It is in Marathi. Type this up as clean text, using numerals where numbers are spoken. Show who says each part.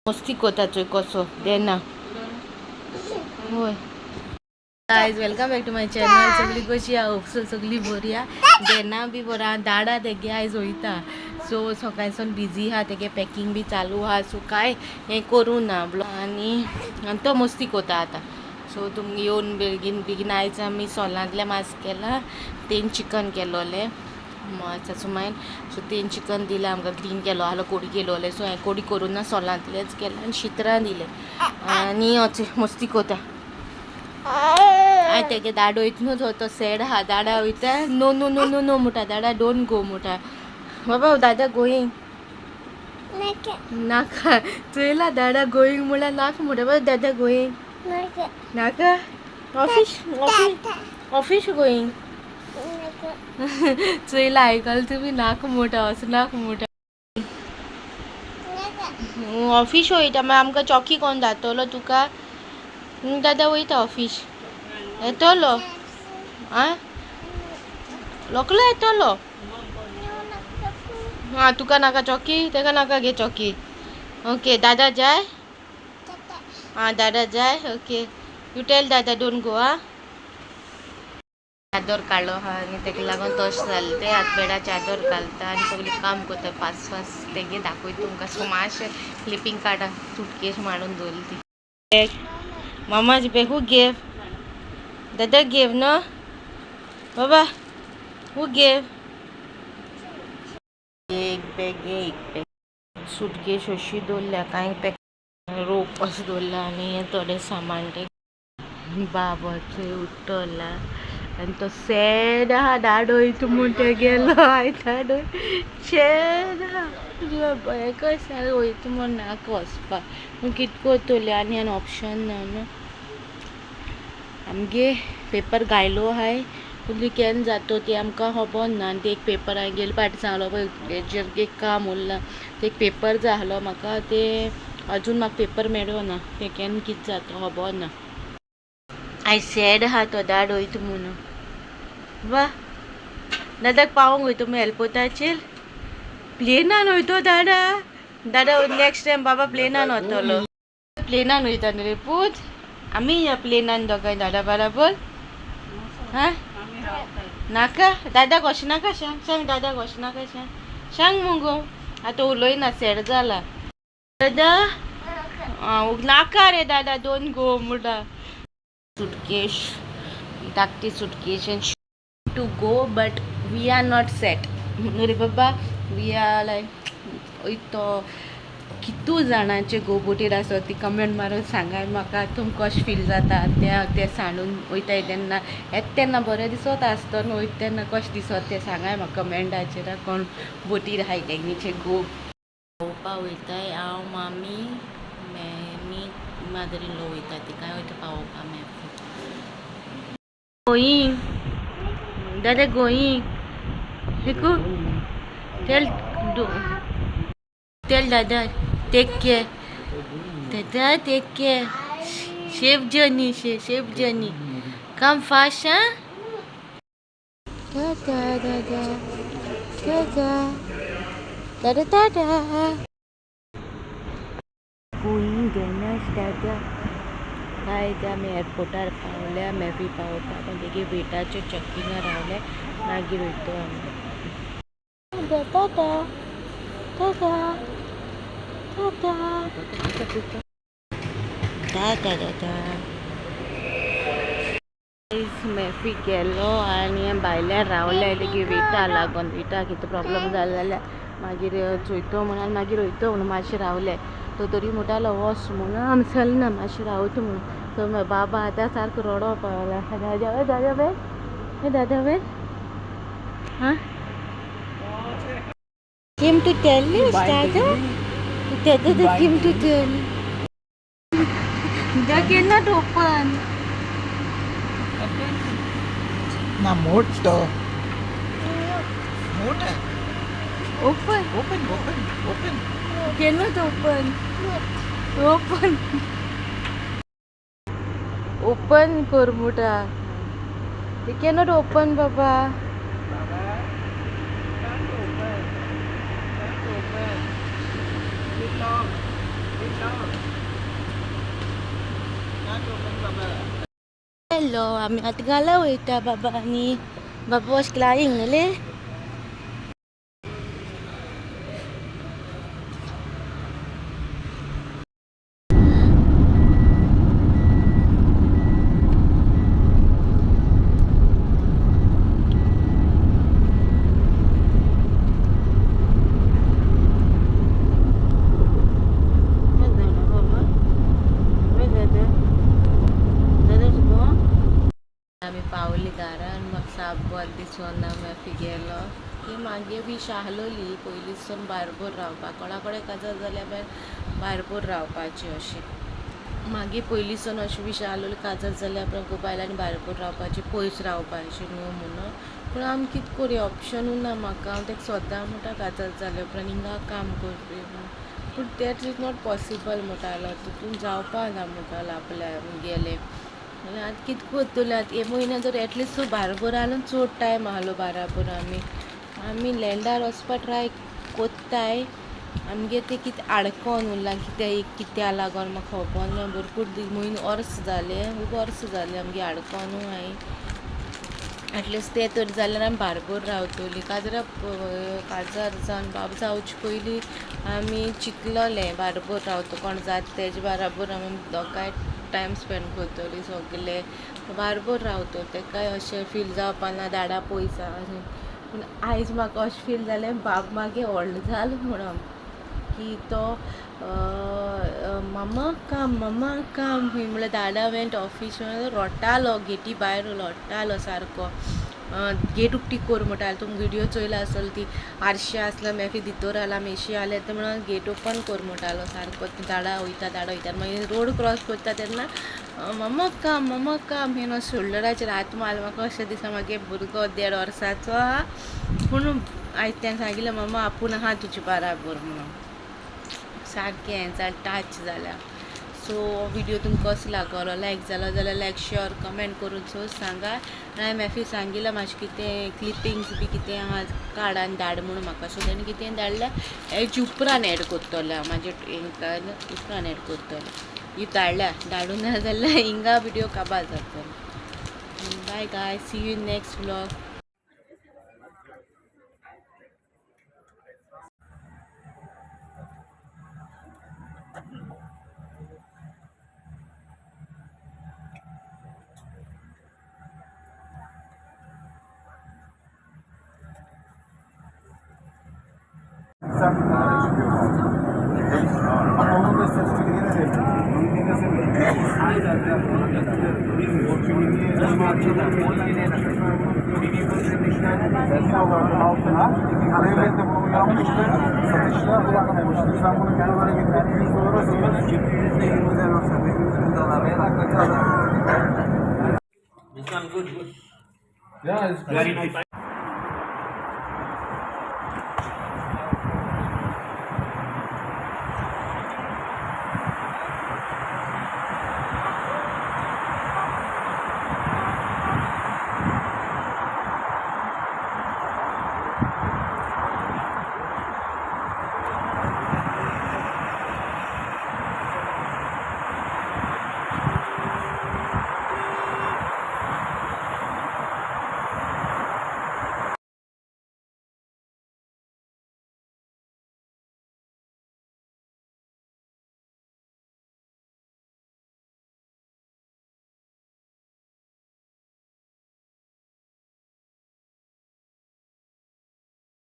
Speaker 1: मस्ती कोताचो कसो देना होय. Guys welcome back to my channel. सगळी कशी आहा? सगळी बरी आहा? देना बी बरा दाडा तेगे आयज वयता. सो सकाळसून बिझी आहा तेगे पॅकिंग बी चालू आहा. सो काय हे करूं ना आणि तो मस्ती कोता आता. सो तुमी येवन बेगीन बेगीन आयज आमी सोलांतल्या मास केला. तेन चिकन केलोले सासूमायन. सो तेन चिकन दिलें आमकां. ग्रीन केलो आलो कोडी केलोले. सो हें कोडी करून ना सोलांतलेच केलें आनी शितरां दिलें आनी अचे मस्ती कोता. आय तेगे दाडो इतनूच होतो सॅड आहा. दाडा वयता no no no no no म्हणटा. दाडा डोंट गो म्हणटा. बाबा दादा गोईंग नाका चोयला दाडा गोईंग म्हणल्यार नाका म्हणटा. बाबा दादा गोईंग नाका ऑफिस ऑफिस ऑफिस गोईंग चोयला आयकल तुम्ही नाक मोठा असं नाक मोठा ऑफिस वयता. मागीर आमकां चॉकी कोण दातलो तुका? दादा वयता ऑफिस येतलो आं लोकलो येतलो. हां तुका नाका चॉकी तेका नाका गे चॉकी. ओके दादा जाय. हां दादा जाय. ओके यू टेल दादा डोंट गो. आं चादर काडलो हा आनी तेका लागून तशें जालें. ते आतां बेडा चादर घालता आनी सगळीं काम करता फास्ट फास्ट. तेगे दाखयता तुमकां. सो मातशें क्लिपिंग काडा. सुटकेस मारून दवरली ती. मामाज बॅग हू गेव? दादा गेव नो बाबा हू गेव? एक बॅग सुटकेस अशी दवरल्या. कांय पॅक रोप असं दवरला आनी थोडें सामान ते बाबाचो उठला आनी तो सॅड आहा. दाडो इतू म्हूण ते गेलो आय दाडो सॅड आहा. हेका सांग वयता म्हूण नाका वचपाक पूण कितें कोतोली आनी ऑप्शन ना न्हू. आमगे पेपर गायलो आहाय पूण केन्ना जातो ती आमकां खबर ना. आनी ते एक पेपर हांवें गेले फाटी सांगलो पळय हेजेर एक काम उरला. ते एक पेपर जाय आहलो म्हाका. ते अजून म्हाका पेपर मेळ्ळो ना. ते केन्ना कितें जाता खबर ना. आय सॅड आहा तो दाडो वयता म्हणून. वा दादाक पावोंक वयता म्हूण हेल्प कोताचेर प्लेनान वयतो दाडा. दादा नेक्स्ट टायम बाबा प्लेनान वतलो. प्लेनान वयता न्ही रे पूत. आमी या प्लेनान दोगांय दाडा बराबर. हां नाका दादा कशें नाका सांग सांग दादा कशें नाका सांग सांग मुगो. आतां उलयना सॅड जाला. दादा नाका रे दादा डोंट गो म्हणटा. सुटकेस धाकटी suitcase to go but we are not set रे बाबा. वी आर लायक वयतो कितू जाणांचे गोबोटीर आसा ती कमेंट मारून सांगाय म्हाका. तुमकां कशें फील जाता ते सांडून वयताय तेन्ना. येता तेन्ना बरें दिसत आसता न्हू. वयता तेन्ना कशें दिसत तें सांगाय म्हाका कमेंटाचेर. कोण बोटीर आहाय तेंगेचे गो पावोवपाक वयताय. हांव मामी मी मादरी लो वयता तिकाय वयता पावोवपाक. गोईंग दादा गोईंग देखो टेल दादा टेक केयर. दादा take care. Safe journey safe journey. Come fast हां. दादा दादा दादा दादा दादा गोईंग गेल्यास दादा. आयज आमी एअरपोर्टार पावल्या. मॅफी पावोवपाक आनी तेगे वेटाच्यो चॅकिंगां रावल्या. मागीर वयतो आमी. दादा दादा दादा दादा दादा मॅफी गेलो आनी भायल्यान रावले. तेगे वेटा लागून वेटा कितें प्रॉब्लम जालो जाल्यार मागीर चोयतो म्हणून मागीर वयतो म्हणून मातशें रावले. तो तरी म्हणटालो वच म्हणून आमी चलना मातशें रावता म्हणून. तो बाबा आतां सारको रडोवप पावला. दादा दादा बेन दादा बेन हां came to tell you Dada. Dada came to tell. They cannot open.
Speaker 2: Na moto. Motor.
Speaker 1: Open.
Speaker 2: Open.
Speaker 1: Cannot open. Open. Open Kormuta. They cannot open Baba. Hello, आम्ही आतां घाला वयता बाबा आनी बाबा वॉशला हिंगले आमी पावली दारान म्हाका साप बरें दिसना मॅफी गेलो की मागे बी शाहलोली पयलींसून बारबोर रावपाक कोणा कडेन काजर जाल्यार बारबोर रावपाचें अशें मागीर पयलींसून अशें बी शाहलोली काजर जाल्यार बायलांनी बारबोर रावपाचें पयस रावपाचें न्हू म्हणून पूण आमी कितें करूं ऑप्शनू ना म्हाका हांव तेका सोदां म्हणटा काजर जाल्या उपरांत हिंगा काम करपी पूण दॅट इज नॉट पॉसिबल म्हणटालो तितून जावपा ना म्हणटालो आपल्या गेले आतां कितें करतलो आतां हे म्हयन्यान जर एटलिस्ट बारबोर आलो चड टायम आहलो बाराबोर आमी लँडार वचपा ट्राय कोत्ताय आमगे ते कितें आडकोन उरलां कित्या लागोन म्हाका खबर ना भरपूर म्हयनो वर्स जाले खूब वर्स जाले आमगे आडकोनू हांवें एटलिस्ट ते तर जाल्यार आमी बारबोर रावतलीं काजरां काजार जावन बाबा जावचे पयलीं आमी चिंतलोलें बारबोर रावता कोण जाता तेजे बाराबोर आमी दोगांय टायम स्पेंड करतलीं सगळे बारबोर रावता तेकाय अशें फील जावपा ना दाडा पयस अशें पूण आयज म्हाका अशें फील जालें बाब मागे व्हडलो जालो म्हणून की तो मम्मा काम म्हणल्यार दाडा वेंट ऑफिस रोटालो गेटी भायर लोट्टालो सारको गेट उक्ती कोर म्हणटालो तुमी व्हिडियो चोयला आसतलो ती आरशे आसलो मॅफी भितर आला मेशी आले ते म्हणून गेट ओपन कोर म्हणटालो सारको दाडा वयता मागीर रोड क्रॉस करता तेन्ना मम्मा काम हे शोल्डराचेर हात मारलो म्हाका अशें दिसा मागे भुरगो 1.5 वर्साचो आहा पूण आयज तेणें सांगिल्लें मम्मा आपूण आहा तुजे बाराबर म्हणून सारकें हें जालें टच जाल्या सो व्हिडियो तुमकां कसो लागलो लायक जालो जाल्यार लायक शेअर कमेंट करून सो सांगा हांवें मॅफी सांगिल्लें मातशें कितें क्लिपिंग्स बी कितें आहा काड आनी धाड म्हणून म्हाका सो तेणें कितें धाडलें हेजे उपरांत एड करतलें हांव म्हाजे उपरांत एड करतलें ही धाडूं ना जाल्यार हिंगा व्हिडियो काबार जातलो bye guys see you in next vlog
Speaker 3: Yeah, it's